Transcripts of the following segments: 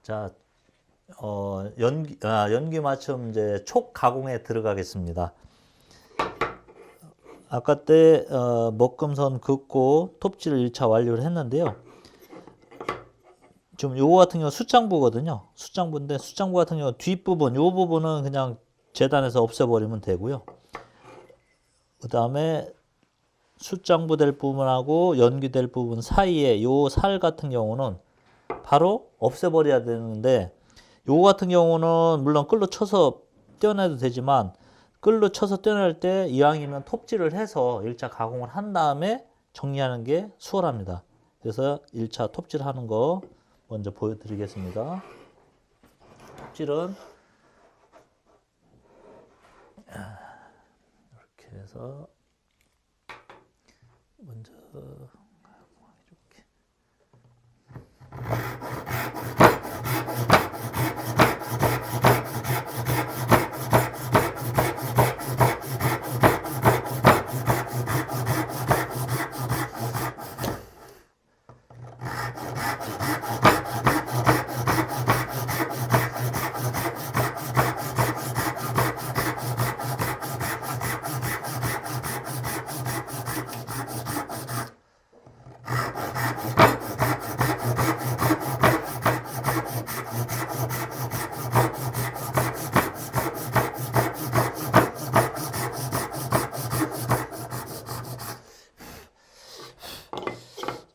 자, 연기 맞춤 이제 촉 가공에 들어가겠습니다. 아까 때 먹금선 긋고 톱질을 1차 완료를 했는데요. 지금 요거 같은 경우 숫장부거든요. 숫장부인데 숫장부 같은 경우 뒷부분, 요 부분은 그냥 재단해서 없애버리면 되고요. 그 다음에 숫장부 될 부분하고 연기될 부분 사이에 요 살 같은 경우는 바로 없애버려야 되는데, 요거 같은 경우는 물론 끌로 쳐서 떼어내도 되지만 끌로 쳐서 떼어낼 때 이왕이면 톱질을 해서 1차 가공을 한 다음에 정리하는 게 수월합니다. 그래서 1차 톱질하는 거 먼저 보여드리겠습니다. 톱질은 이렇게 해서 먼저 이렇게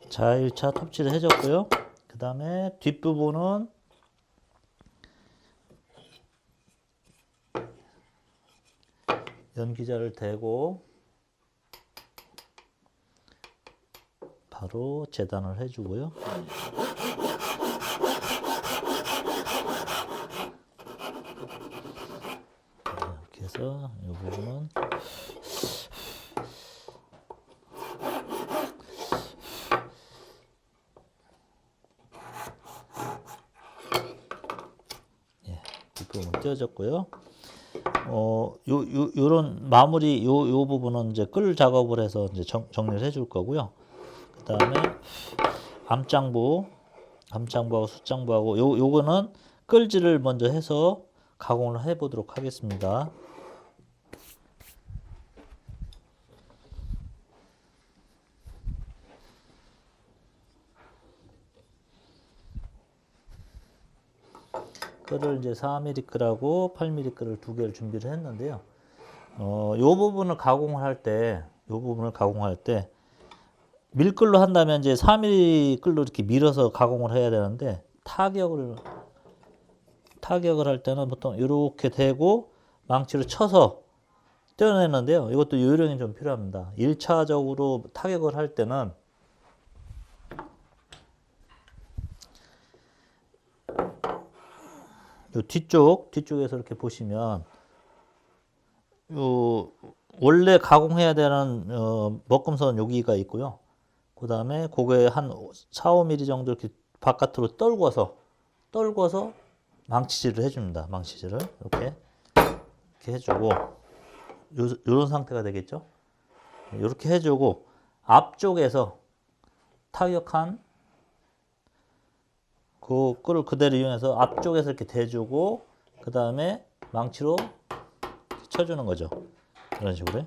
자, 1차 톱질을 해줬고요. 그 다음에 뒷부분은 연기자를 대고 바로 재단을 해주고요. 이렇게 해서 이 부분은 뒷부분 떼어졌고요. 요런 마무리 요 부분은 이제 끌 작업을 해서 이제 정리를 해줄 거고요. 그 다음에 암장부하고 숫장부하고 요거는 끌질을 먼저 해서 가공을 해 보도록 하겠습니다. 끌을 이제 4mm 끌하고 8mm 끌을 두 개를 준비를 했는데요. 요 부분을 가공을 할 때 밀끌로 한다면 이제 4mm 끌로 이렇게 밀어서 가공을 해야 되는데, 타격을 할 때는 보통 이렇게 대고 망치로 쳐서 떼어내는데요. 이것도 요령이 좀 필요합니다. 1차적으로 타격을 할 때는 요 뒤쪽에서 이렇게 보시면 요 원래 가공해야 되는 먹금선 여기가 있고요. 그 다음에 그게 한 4, 5mm 정도 이렇게 바깥으로 떨궈서 망치질을 해줍니다. 망치질을 이렇게 해주고, 요런 상태가 되겠죠. 이렇게 해주고 앞쪽에서 타격한 그 끈을 그대로 이용해서 앞쪽에서 이렇게 대주고, 그 다음에 망치로 쳐주는 거죠. 이런 식으로.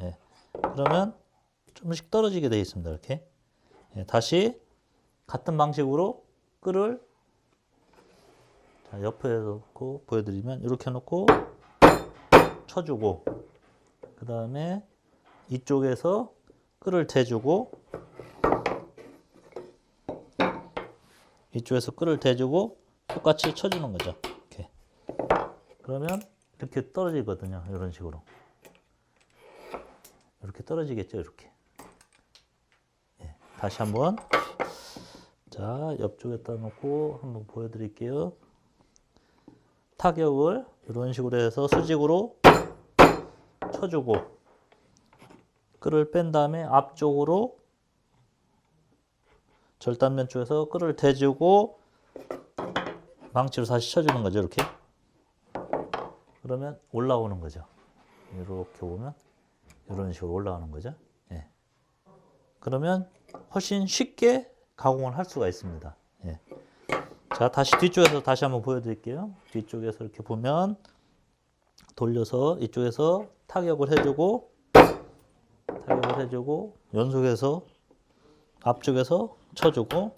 예. 그러면 조금씩 떨어지게 되어 있습니다. 이렇게. 예. 다시 같은 방식으로 끈을 옆에 놓고 보여드리면 이렇게 놓고 쳐주고, 그 다음에 이쪽에서 끈을 대주고, 이쪽에서 끈을 대주고 똑같이 쳐주는 거죠. 이렇게. 그러면 이렇게 떨어지거든요. 이런 식으로. 이렇게 떨어지겠죠. 이렇게. 예. 다시 한번. 자, 옆쪽에다 놓고 한번 보여드릴게요. 타격을 이런 식으로 해서 수직으로 쳐주고, 끈을 뺀 다음에 앞쪽으로 절단면 쪽에서 끈을 대주고 망치로 다시 쳐주는 거죠. 이렇게. 그러면 올라오는 거죠. 이렇게 보면 이런 식으로 올라가는 거죠. 예. 그러면 훨씬 쉽게 가공을 할 수가 있습니다. 예. 자, 다시 뒤쪽에서 다시 한번 보여드릴게요. 뒤쪽에서 이렇게 보면 돌려서 이쪽에서 타격을 해주고 연속해서 앞쪽에서 쳐주고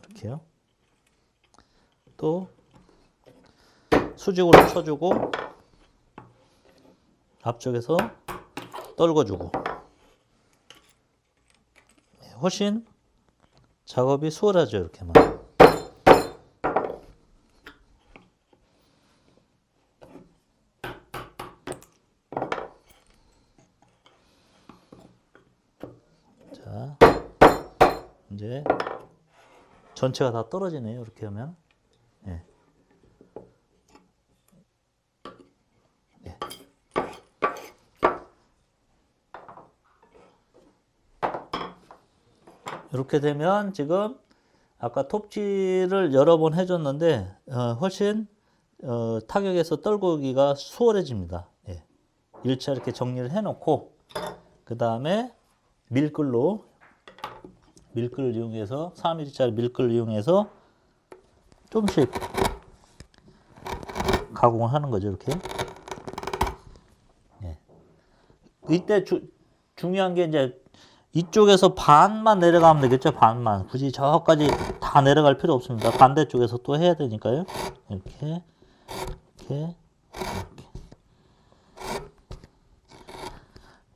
이렇게요. 또 수직으로 쳐주고 앞쪽에서 떨궈주고 훨씬 작업이 수월하죠. 이렇게만. 자, 이제 전체가 다 떨어지네요. 이렇게 하면. 네. 네. 이렇게 되면 지금 아까 톱질을 여러 번 해줬는데 훨씬 타격에서 떨구기가 수월해집니다. 예. 1차 이렇게 정리를 해놓고 그 다음에 밀끌을 이용해서 3mm짜리 밀끌을 이용해서 조금씩 가공을 하는 거죠. 이렇게. 예. 이때 중요한 게 이제 이쪽에서 반만 내려가면 되겠죠. 반만. 굳이 저까지 다 내려갈 필요 없습니다. 반대쪽에서 또 해야 되니까요. 이렇게.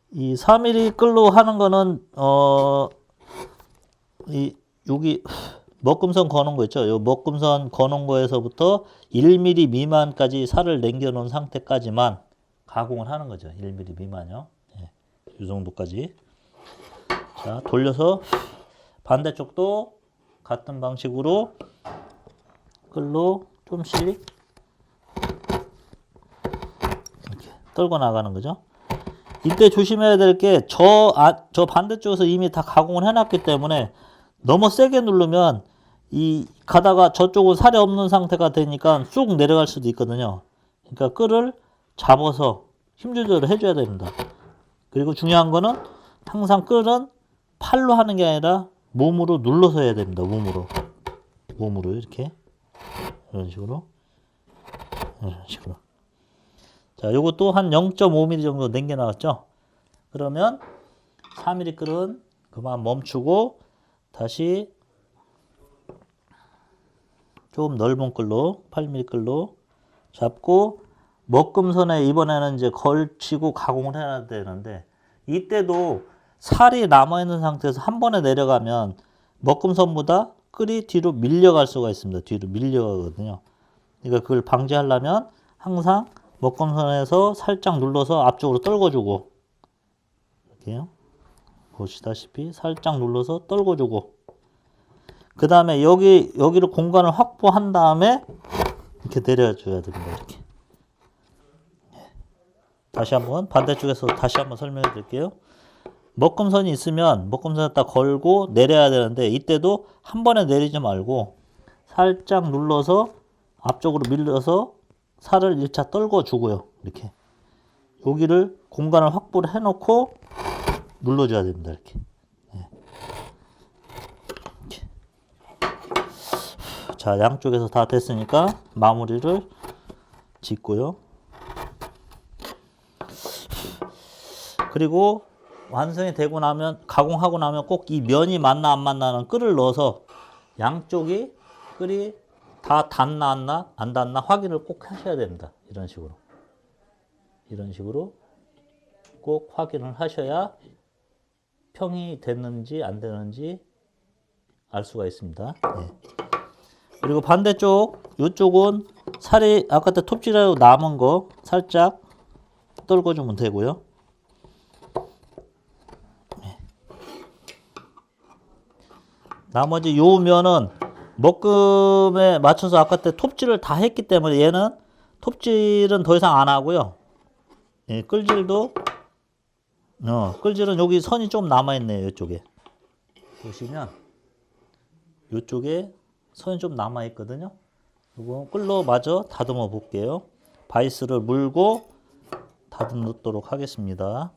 이 4mm 끌로 하는 거는 여기 먹금선 거는 거 있죠. 요 먹금선 거는 거에서부터 1mm 미만까지 살을 남겨 놓은 상태까지만 가공을 하는 거죠. 1mm 미만요. 예. 이 정도까지. 자, 돌려서 반대쪽도 같은 방식으로 끌로 좀씩 이렇게 떨궈 나가는 거죠. 이때 조심해야 될 게 저 반대쪽에서 이미 다 가공을 해놨기 때문에 너무 세게 누르면 이 가다가 저쪽은 살이 없는 상태가 되니까 쑥 내려갈 수도 있거든요. 그러니까 끌을 잡아서 힘 조절을 해줘야 됩니다. 그리고 중요한 거는 항상 끌은 팔로 하는 게 아니라 몸으로 눌러서 해야 됩니다. 몸으로 이렇게 이런 식으로. 자, 요것도 한 0.5mm 정도 남겨 나왔죠. 그러면 4mm 끌은 그만 멈추고 다시 좀 넓은 끌로 8mm 끌로 잡고 먹금선에 이번에는 이제 걸치고 가공을 해야 되는데 이때도 살이 남아있는 상태에서 한 번에 내려가면 먹금선보다 끌이 뒤로 밀려갈 수가 있습니다. 뒤로 밀려가거든요. 그러니까 그걸 방지하려면 항상 먹금선에서 살짝 눌러서 앞쪽으로 떨궈주고 이렇게요. 보시다시피 살짝 눌러서 떨궈주고 그 다음에 여기를 공간을 확보한 다음에 이렇게 내려줘야 됩니다. 이렇게. 다시 한번 반대쪽에서 다시 한번 설명해 드릴게요. 먹금선이 있으면 먹금선에다 걸고 내려야 되는데 이때도 한 번에 내리지 말고 살짝 눌러서 앞쪽으로 밀려서 살을 1차 떨궈 주고요. 이렇게 여기를 공간을 확보를 해놓고 눌러줘야 됩니다. 이렇게. 이렇게. 자, 양쪽에서 다 됐으니까 마무리를 짓고요. 그리고 완성이 되고 나면 가공하고 나면 꼭 이 면이 맞나 안 맞나는 끌을 넣어서 양쪽이 끌이 다 닿나 안 닿나 확인을 꼭 하셔야 됩니다. 이런 식으로 꼭 확인을 하셔야 평이 됐는지 안 되는지 알 수가 있습니다. 네. 그리고 반대쪽 이쪽은 살이 아까 때 톱질하고 남은 거 살짝 떨궈주면 되고요. 나머지 요 면은 먹금에 맞춰서 아까 때 톱질을 다 했기 때문에 얘는 톱질은 더 이상 안 하고요. 예, 끌질은 여기 선이 좀 남아있네요. 이쪽에 보시면 이쪽에 선이 좀 남아있거든요. 이거 끌로 마저 다듬어 볼게요. 바이스를 물고 다듬도록 하겠습니다.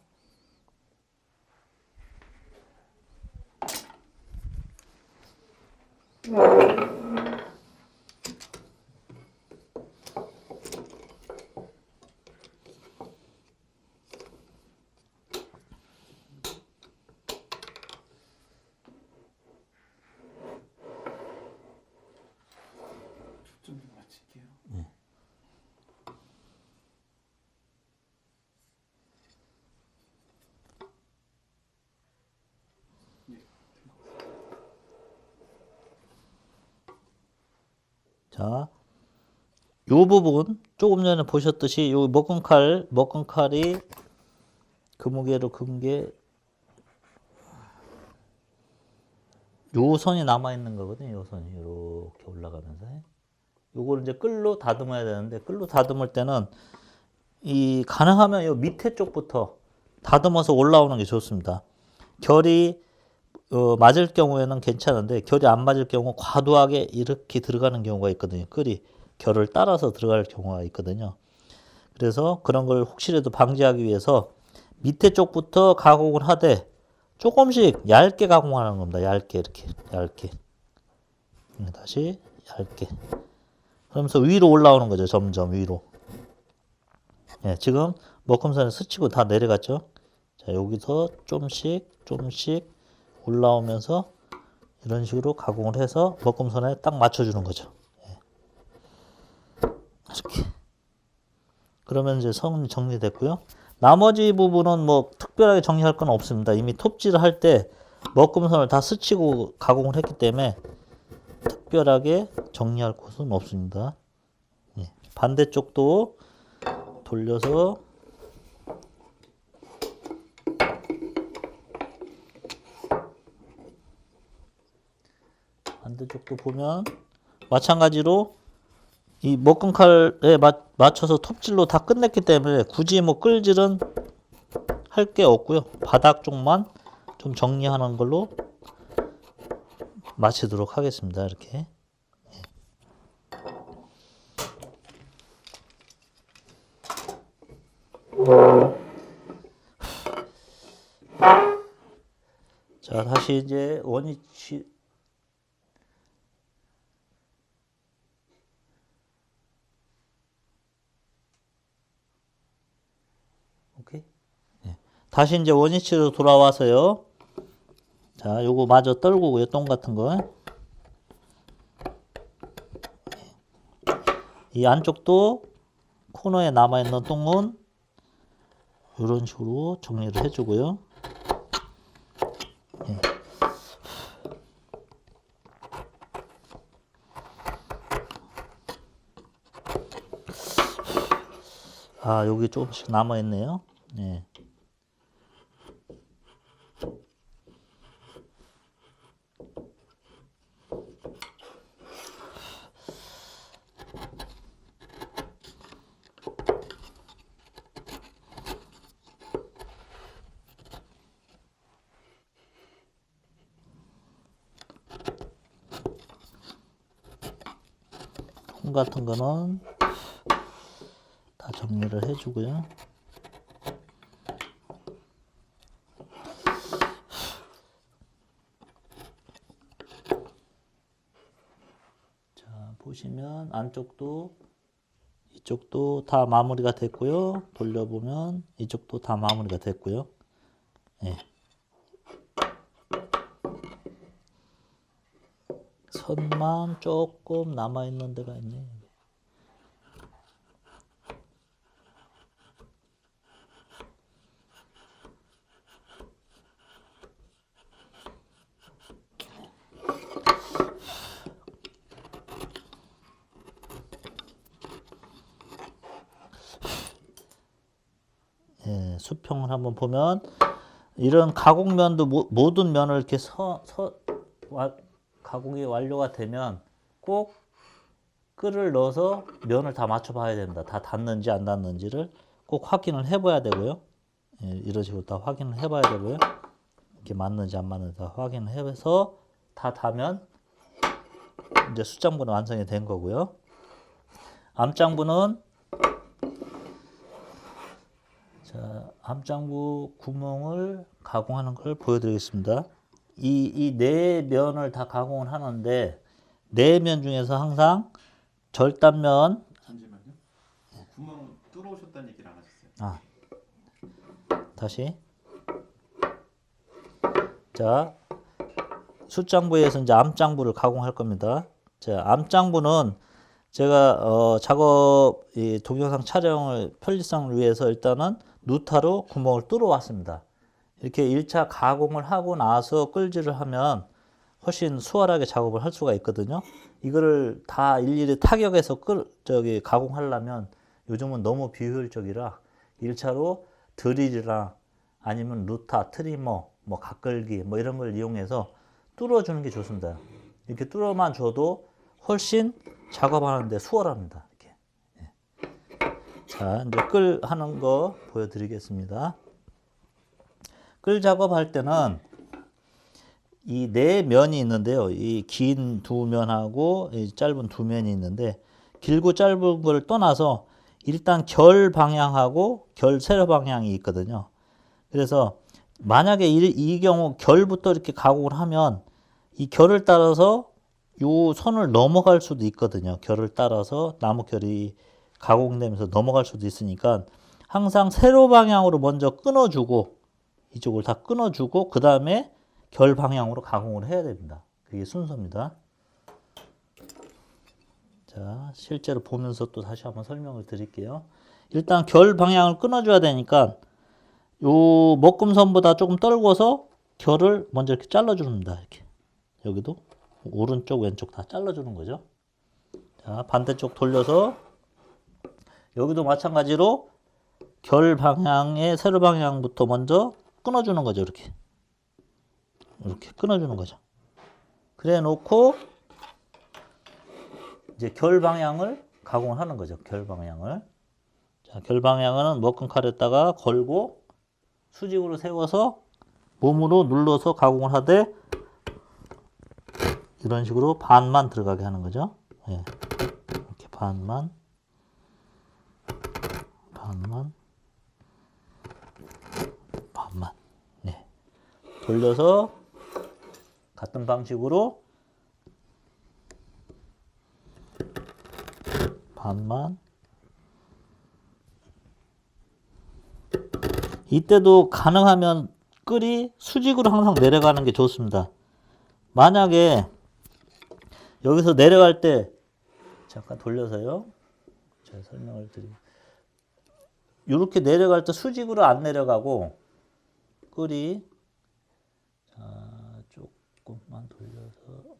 좀 맞출게요. 자, 요 부분 조금 전에 보셨듯이 요 먹금칼이 그 무게로 금 게 요 선이 남아 있는 거거든요. 요 선이 이렇게 올라가면서 요걸 이제 끌로 다듬어야 되는데 끌로 다듬을 때는 이 가능하면 요 밑에 쪽부터 다듬어서 올라오는 게 좋습니다. 결이 맞을 경우에는 괜찮은데 결이 안 맞을 경우 과도하게 이렇게 들어가는 경우가 있거든요. 끌이 결을 따라서 들어갈 경우가 있거든요. 그래서 그런 걸 혹시라도 방지하기 위해서 밑에 쪽부터 가공을 하되 조금씩 얇게 가공하는 겁니다. 얇게 이렇게 얇게 다시 얇게 그러면서 위로 올라오는 거죠. 점점 위로. 예, 지금 먹금선에 스치고 다 내려갔죠. 자, 여기서 좀씩 올라오면서 이런 식으로 가공을 해서 먹금선에 딱 맞춰주는 거죠. 예. 이렇게. 그러면 이제 선 정리됐고요. 나머지 부분은 뭐 특별하게 정리할 건 없습니다. 이미 톱질을 할 때 먹금선을 다 스치고 가공을 했기 때문에 특별하게 정리할 곳은 없습니다. 예. 반대쪽도 돌려서 반대쪽도 보면 마찬가지로 이 먹금칼에 맞춰서 톱질로 다 끝냈기 때문에 굳이 뭐 끌질은 할 게 없고요. 바닥 쪽만 좀 정리하는 걸로 마치도록 하겠습니다. 이렇게. 자, 다시 이제 원위치 오케이. 네. 다시 이제 원위치로 돌아와서요. 자, 요거 마저 떨구고요. 똥 같은 거. 이 안쪽도 코너에 남아있는 똥은 이런 식으로 정리를 해주고요. 네. 아, 여기 조금씩 남아있네요. 네. 통 같은 거는 다 정리를 해주고요. 자, 보시면 안쪽도 이쪽도 다 마무리가 됐고요. 돌려보면 이쪽도 다 마무리가 됐고요. 예. 선만 조금 남아있는 데가 있네. 예, 수평을 한번 보면 이런 가공면도 모든 면을 이렇게 가공이 완료가 되면 꼭 끌을 넣어서 면을 다 맞춰 봐야 됩니다. 다 닿는지 안 닿는지를 꼭 확인을 해 봐야 되고요. 예, 이런 식으로 다 확인을 해 봐야 되고요. 이렇게 맞는지 안 맞는지 다 확인을 해서 다 닿으면 이제 숫장부는 완성이 된 거고요. 암장부는 자, 암장부 구멍을 가공하는 걸 보여드리겠습니다. 이 네 면을 다 가공을 하는데 네 면 중에서 항상 절단면. 잠시만요. 구멍 뚫어오셨다는 얘기를 안 하셨어요. 아, 다시. 자, 숫장부에서 이제 암장부를 가공할 겁니다. 자, 암장부는 제가 작업 이 동영상 촬영을 편리성을 위해서 일단은 누타로 구멍을 뚫어 왔습니다. 이렇게 1차 가공을 하고 나서 끌질을 하면 훨씬 수월하게 작업을 할 수가 있거든요. 이거를 다 일일이 타격해서 가공하려면 요즘은 너무 비효율적이라 1차로 드릴이랑 아니면 루타, 트리머, 뭐 각걸기 뭐 이런 걸 이용해서 뚫어주는 게 좋습니다. 이렇게 뚫어만 줘도 훨씬 작업하는데 수월합니다. 이렇게. 자, 이제 끌 하는 거 보여드리겠습니다. 끌 작업할 때는 이 네 면이 있는데요. 이 긴 두 면하고 이 짧은 두 면이 있는데 길고 짧은 걸 떠나서 일단 결 방향하고 결 세로 방향이 있거든요. 그래서 만약에 이 경우 결부터 이렇게 가공을 하면 이 결을 따라서 요 선을 넘어갈 수도 있거든요. 결을 따라서 나무 결이 가공되면서 넘어갈 수도 있으니까 항상 세로 방향으로 먼저 끊어주고 이쪽을 다 끊어주고 그 다음에 결 방향으로 가공을 해야 됩니다. 그게 순서입니다. 자, 실제로 보면서 또 다시 한번 설명을 드릴게요. 일단 결 방향을 끊어줘야 되니까 요 먹금선보다 조금 떨궈서 결을 먼저 이렇게 잘라줍니다. 이렇게 여기도 오른쪽 왼쪽 다 잘라주는 거죠. 자, 반대쪽 돌려서 여기도 마찬가지로 결 방향의 세로 방향부터 먼저 끊어주는 거죠. 이렇게 끊어주는 거죠. 그래 놓고 이제 결 방향을 가공을 하는 거죠. 결 방향을. 자, 결 방향은 먹금칼에다가 걸고 수직으로 세워서 몸으로 눌러서 가공을 하되 이런 식으로 반만 들어가게 하는 거죠. 예. 이렇게 반만 네. 돌려서 같은 방식으로 반만. 이때도 가능하면 끌이 수직으로 항상 내려가는 게 좋습니다. 만약에 여기서 내려갈 때 잠깐 돌려서요. 제가 설명을 드리면 이렇게 내려갈 때 수직으로 안 내려가고 끌이 조금만 돌려서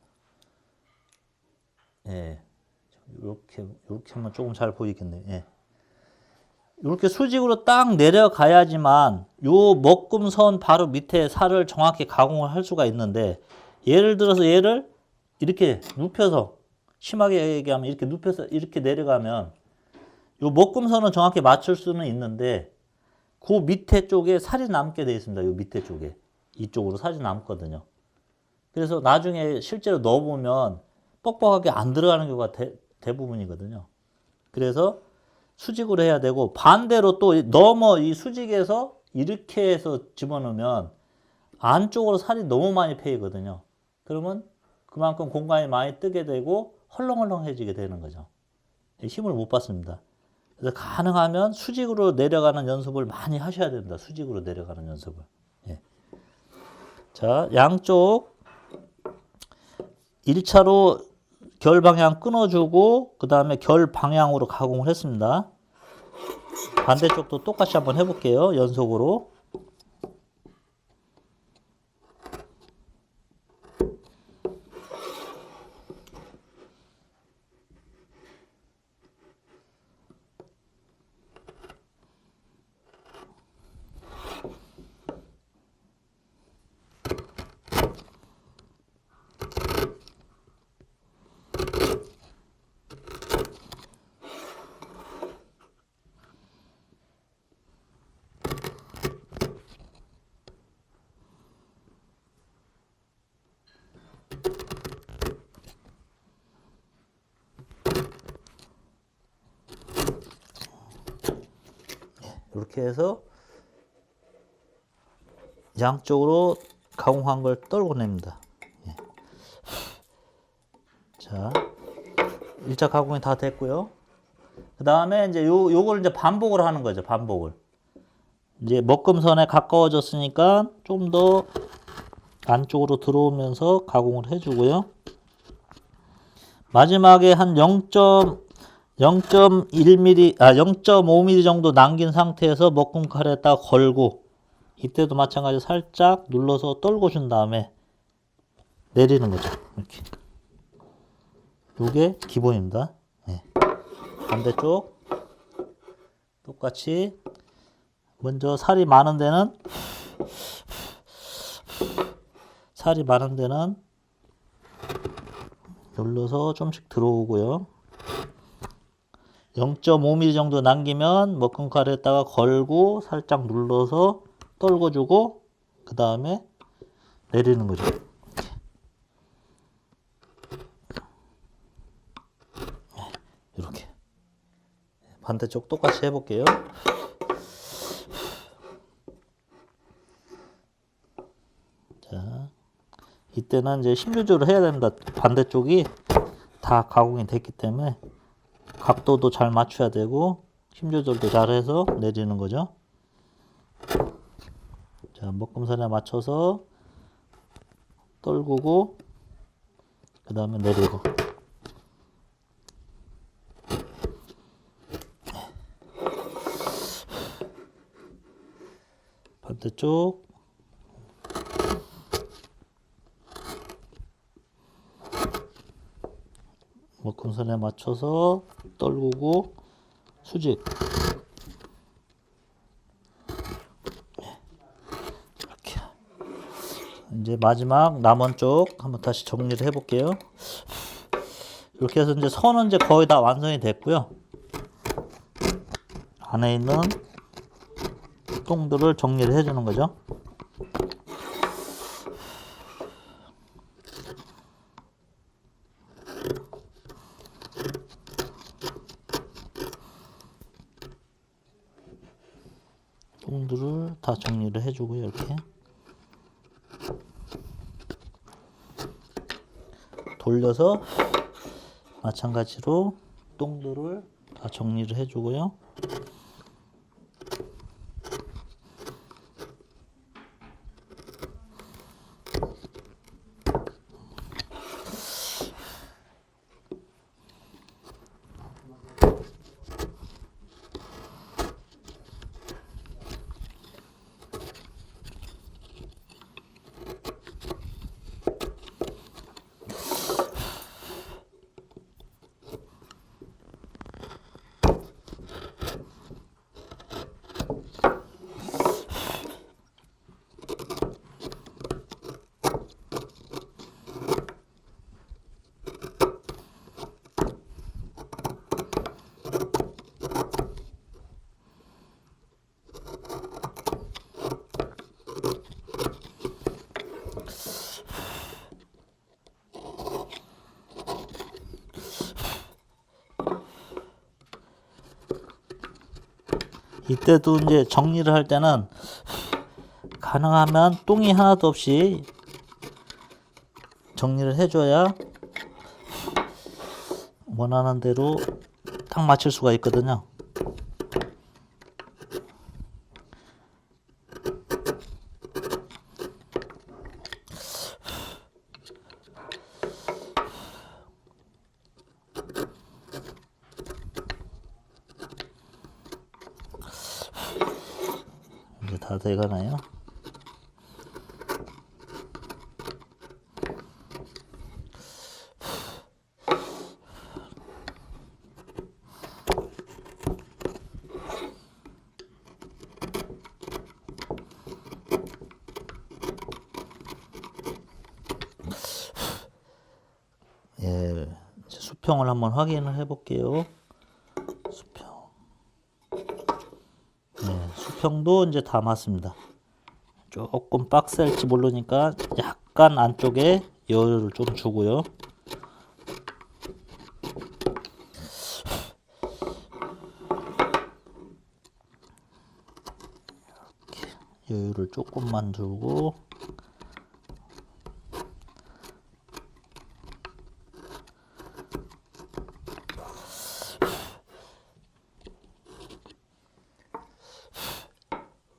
예. 이렇게 하면 조금 잘 보이겠네요. 예. 이렇게 수직으로 딱 내려가야지만 요 먹금선 바로 밑에 살을 정확히 가공을 할 수가 있는데 예를 들어서 얘를 이렇게 눕혀서 심하게 얘기하면 이렇게 눕혀서 이렇게 내려가면 요 먹금선은 정확히 맞출 수는 있는데 그 밑에 쪽에 살이 남게 되어 있습니다. 요 밑에 쪽에 이쪽으로 살이 남거든요. 그래서 나중에 실제로 넣어보면 뻑뻑하게 안 들어가는 경우가 대부분이거든요. 그래서 수직으로 해야 되고 반대로 또 넘어 이 수직에서 이렇게 해서 집어넣으면 안쪽으로 살이 너무 많이 패이거든요. 그러면 그만큼 공간이 많이 뜨게 되고 헐렁헐렁해지게 되는 거죠. 힘을 못 받습니다. 그래서 가능하면 수직으로 내려가는 연습을 많이 하셔야 됩니다. 수직으로 내려가는 연습을. 예. 자, 양쪽 1차로 결 방향 끊어주고 그 다음에 결 방향으로 가공을 했습니다. 반대쪽도 똑같이 한번 해볼게요. 연속으로. 이렇게 해서 양쪽으로 가공한 걸 떨궈냅니다. 예. 자, 1차 가공이 다 됐고요. 그 다음에 이제 요걸 이제 반복을 하는 거죠. 반복을. 이제 먹금선에 가까워졌으니까 좀 더 안쪽으로 들어오면서 가공을 해주고요. 마지막에 한 0.1mm, 0.5mm 정도 남긴 상태에서 먹금칼에다 걸고, 이때도 마찬가지로 살짝 눌러서 떨궈 준 다음에 내리는 거죠. 이렇게. 요게 기본입니다. 네. 반대쪽 똑같이 먼저 살이 많은 데는 눌러서 좀씩 들어오고요. 0.5mm 정도 남기면 먹금칼에다가 걸고 살짝 눌러서 떨궈주고 그 다음에 내리는 거죠. 이렇게. 반대쪽 똑같이 해볼게요. 자, 이때는 이제 16조를 해야 됩니다. 반대쪽이 다 가공이 됐기 때문에 각도도 잘 맞춰야 되고 힘 조절도 잘 해서 내리는 거죠. 자, 먹금선에 맞춰서 떨구고 그 다음에 내리고. 반대쪽 먹금선에 맞춰서 떨구고 수직. 이렇게. 이제 마지막 남은 쪽 한번 다시 정리를 해 볼게요. 이렇게 해서 이제 선은 이제 거의 다 완성이 됐고요. 안에 있는 똥들을 정리를 해 주는 거죠. 똥들을 다 정리를 해주고요. 이렇게 돌려서 마찬가지로 똥들을 다 정리를 해주고요. 이때도 이제 정리를 할 때는 가능하면 똥이 하나도 없이 정리를 해줘야 원하는 대로 딱 맞출 수가 있거든요. 이제 다 돼가나요? 예, 이제 수평을 한번 확인을 해 볼게요. 수평. 네, 수평도 이제 다 맞습니다. 조금 빡셀지 모르니까 약간 안쪽에 여유를 좀 주고요. 이렇게 여유를 조금만 주고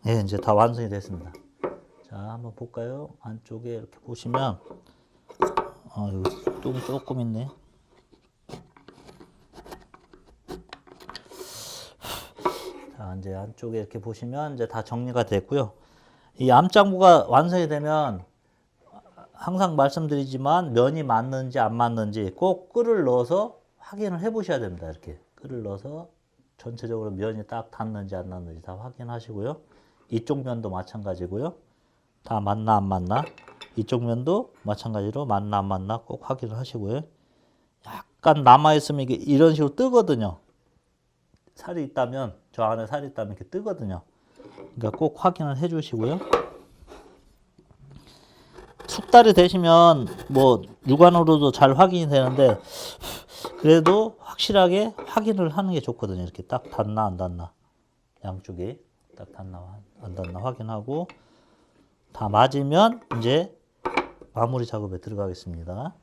예, 이제 다 완성이 됐습니다. 자, 한번 볼까요? 안쪽에 이렇게 보시면 여기 똥이 조금 있네. 자, 이제 안쪽에 이렇게 보시면 이제 다 정리가 됐고요. 이 암장부가 완성이 되면 항상 말씀드리지만 면이 맞는지 안 맞는지 꼭 끓을 넣어서 확인을 해 보셔야 됩니다. 이렇게 끓을 넣어서 전체적으로 면이 딱 닿는지 안 닿는지 다 확인하시고요. 이쪽 면도 마찬가지고요. 다 맞나 안 맞나, 이쪽 면도 마찬가지로 맞나 안 맞나 꼭 확인을 하시고요. 약간 남아있으면 이게 이런 식으로 뜨거든요. 살이 있다면, 저 안에 살이 있다면 이렇게 뜨거든요. 그러니까 꼭 확인을 해 주시고요. 숙달이 되시면 뭐 육안으로도 잘 확인이 되는데 그래도 확실하게 확인을 하는 게 좋거든요. 이렇게 딱 닿나 안 닿나, 양쪽이 딱 닿나 안 닿나 확인하고 다 맞으면 이제 마무리 작업에 들어가겠습니다.